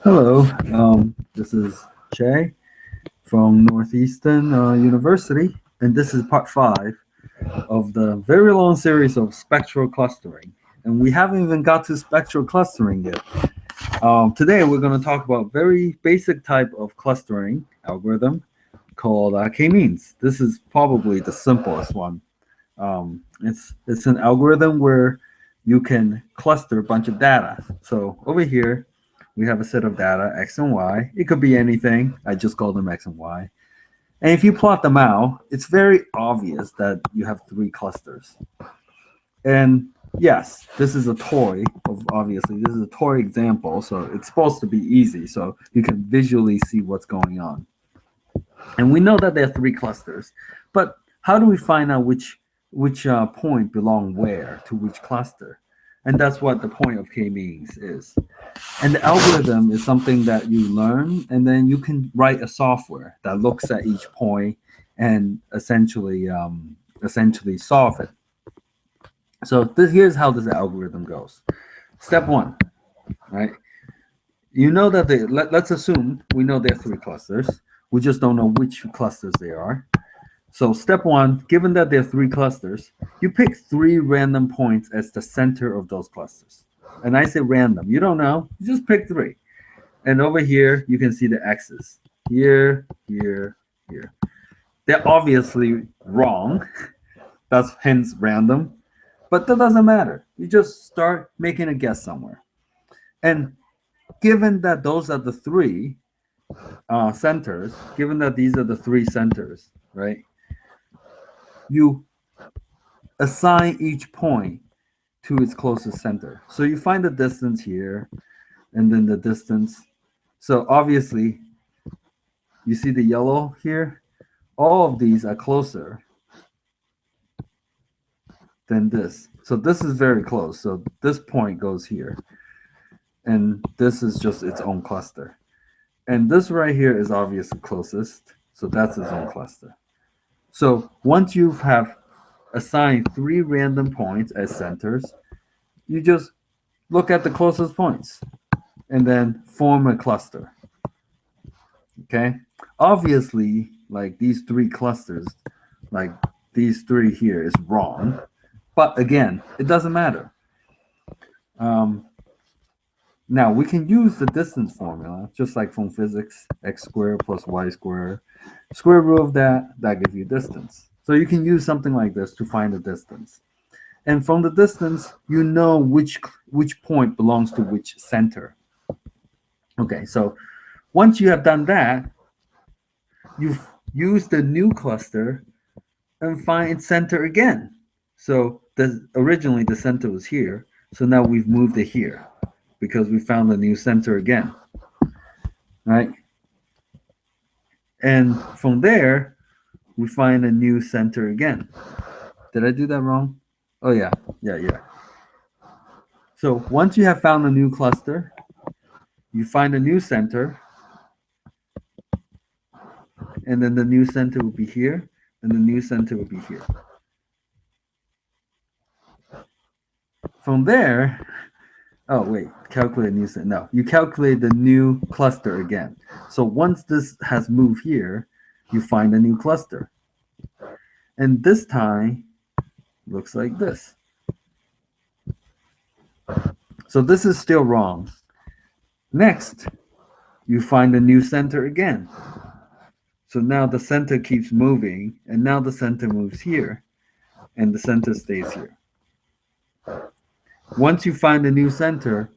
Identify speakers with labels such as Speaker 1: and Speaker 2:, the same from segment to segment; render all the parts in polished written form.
Speaker 1: Hello, this is Jay from Northeastern University, and this is part five of the very long series of spectral clustering. And we haven't even got to spectral clustering yet. Today, we're going to talk about very basic type of clustering algorithm called k-means. This is probably the simplest one. It's an algorithm where you can cluster a bunch of data. So over here, we have a set of data, x and y. It could be anything. I just call them x and y. And if you plot them out, it's very obvious that you have three clusters. And yes, this is a toy. Obviously, this is a toy example, so it's supposed to be easy, so you can visually see what's going on. And we know that there are three clusters, but how do we find out which point belong where to which cluster? And that's what the point of k-means is. And the algorithm is something that you learn, and then you can write a software that looks at each point and essentially solve it. So here's how this algorithm goes. Step one, right? You know that let's assume we know there are three clusters. We just don't know which clusters they are. So step one, given that there are three clusters, you pick three random points as the center of those clusters. And I say random. You don't know. You just pick three. And over here, you can see the x's. Here, here, here. They're obviously wrong. That's hence random. But that doesn't matter. You just start making a guess somewhere. And given that those are the three centers, given that these are the three centers, right? You assign each point to its closest center. So you find the distance here, and then the distance. So obviously, you see the yellow here? All of these are closer than this. So this is very close. So this point goes here. And this is just its own cluster. And this right here is obviously closest. So that's its own cluster. So once you have assigned three random points as centers, you just look at the closest points and then form a cluster. Okay? Obviously, like these three clusters, like these three here is wrong. But again, it doesn't matter. Now we can use the distance formula, just like from physics, x squared plus y squared. Square root of that gives you distance. So you can use something like this to find the distance. And from the distance, you know which point belongs to which center. Okay, so once you have done that, you use the new cluster and find its center again. So originally the center was here, so now we've moved it here because we found a new center again, right? And from there, we find a new center again. Did I do that wrong? Oh yeah. So once you have found a new cluster, you find a new center, and then the new center will be here, and the new center will be here. From there, oh wait, calculate new center. No, you calculate the new cluster again. So once this has moved here, you find a new cluster. And this time, looks like this. So this is still wrong. Next, you find a new center again. So now the center keeps moving, and now the center moves here, and the center stays here. Once you find a new center,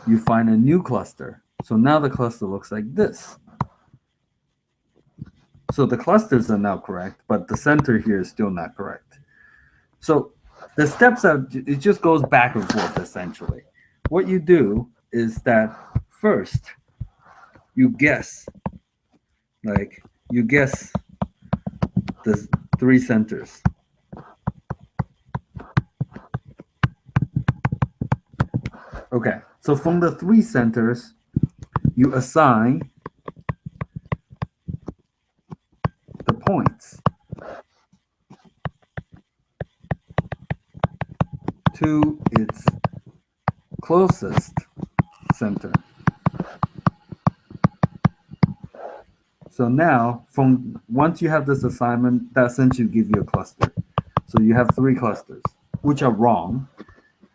Speaker 1: you find a new cluster. So now the cluster looks like this. So the clusters are now correct, but the center here is still not correct. So the steps are, it just goes back and forth essentially. What you do is that first you guess, like you guess the three centers. Okay, so from the three centers, you assign the points to its closest center. So now, from once you have this assignment, that essentially give you a cluster. So you have 3 clusters, which are wrong.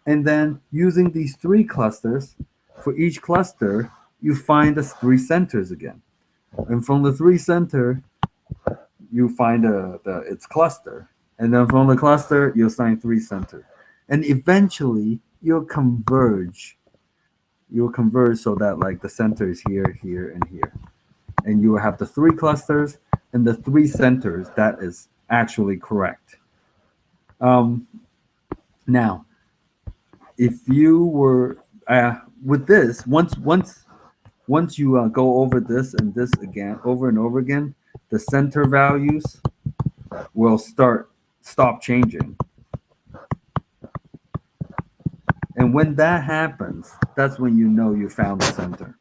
Speaker 1: And then using these 3 clusters, for each cluster, you find the 3 centers again. And from the 3 center, you find its cluster. And then from the cluster, you assign 3 center. And eventually, you'll converge. You'll converge so that like the center is here, here, and here. And you will have the 3 clusters and the 3 centers. That is actually correct. Now, if you were with this, once you go over this and this again, over and over again, the center values will stop changing. And when that happens, that's when you know you found the center.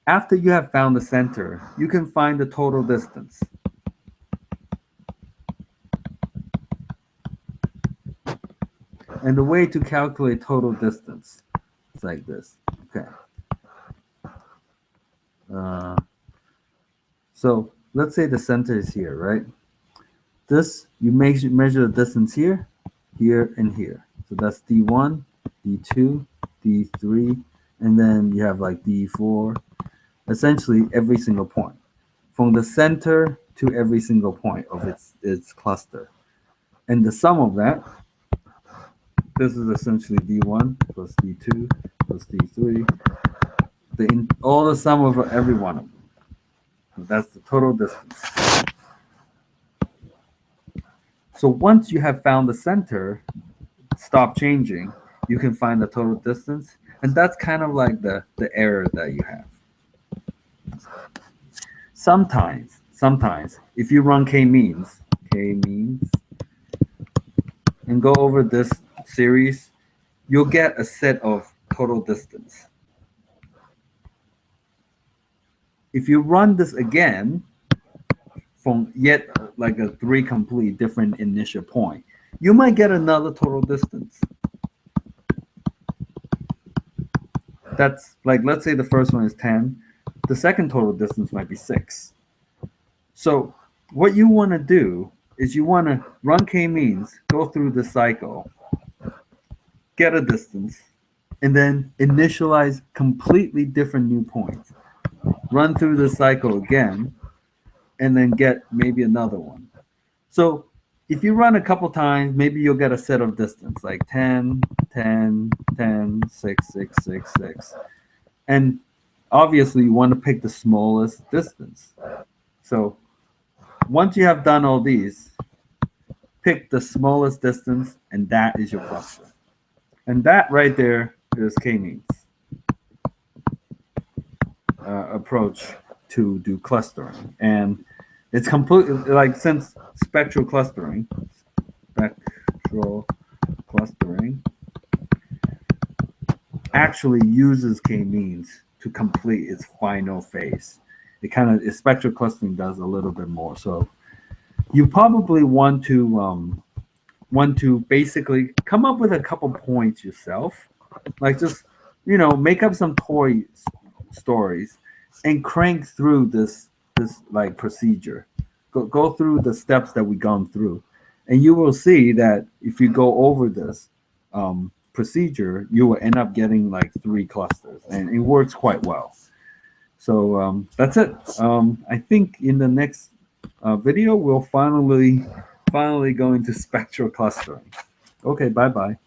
Speaker 1: After you have found the center, you can find the total distance. And the way to calculate total distance is like this. Okay. So let's say the center is here, right? This, you measure the distance here, here, and here. So that's D1, D2, D3, and then you have like D4. Essentially every single point. From the center to every single point of its cluster. And the sum of that, this is essentially D1 plus D2 plus D3. All the sum of every one of them. That's the total distance. So once you have found the center, stop changing, you can find the total distance. And that's kind of like the error that you have. Sometimes, if you run k-means, and go over this series, you'll get a set of total distance. If you run this again, from yet like a 3 complete different initial point, you might get another total distance. That's like, let's say the first one is 10. The second total distance might be 6. So what you want to do is you want to run k-means, go through the cycle, get a distance, and then initialize completely different new points. Run through the cycle again, and then get maybe another one. So if you run a couple times, maybe you'll get a set of distance, like 10, 10, 10, 6, 6, 6, 6. And obviously you want to pick the smallest distance. So once you have done all these, pick the smallest distance, and that is your cluster. And that right there is k-means approach to do clustering. And it's completely like, since spectral clustering actually uses k-means to complete its final phase. Spectral clustering does a little bit more. So you probably want to basically come up with a couple points yourself, like just make up some toy stories and crank through this like procedure. Go through the steps that we've gone through, and you will see that if you go over this procedure, you will end up getting like 3 clusters, and it works quite well. So that's it. I think in the next video we'll finally go into spectral clustering. Okay, bye bye.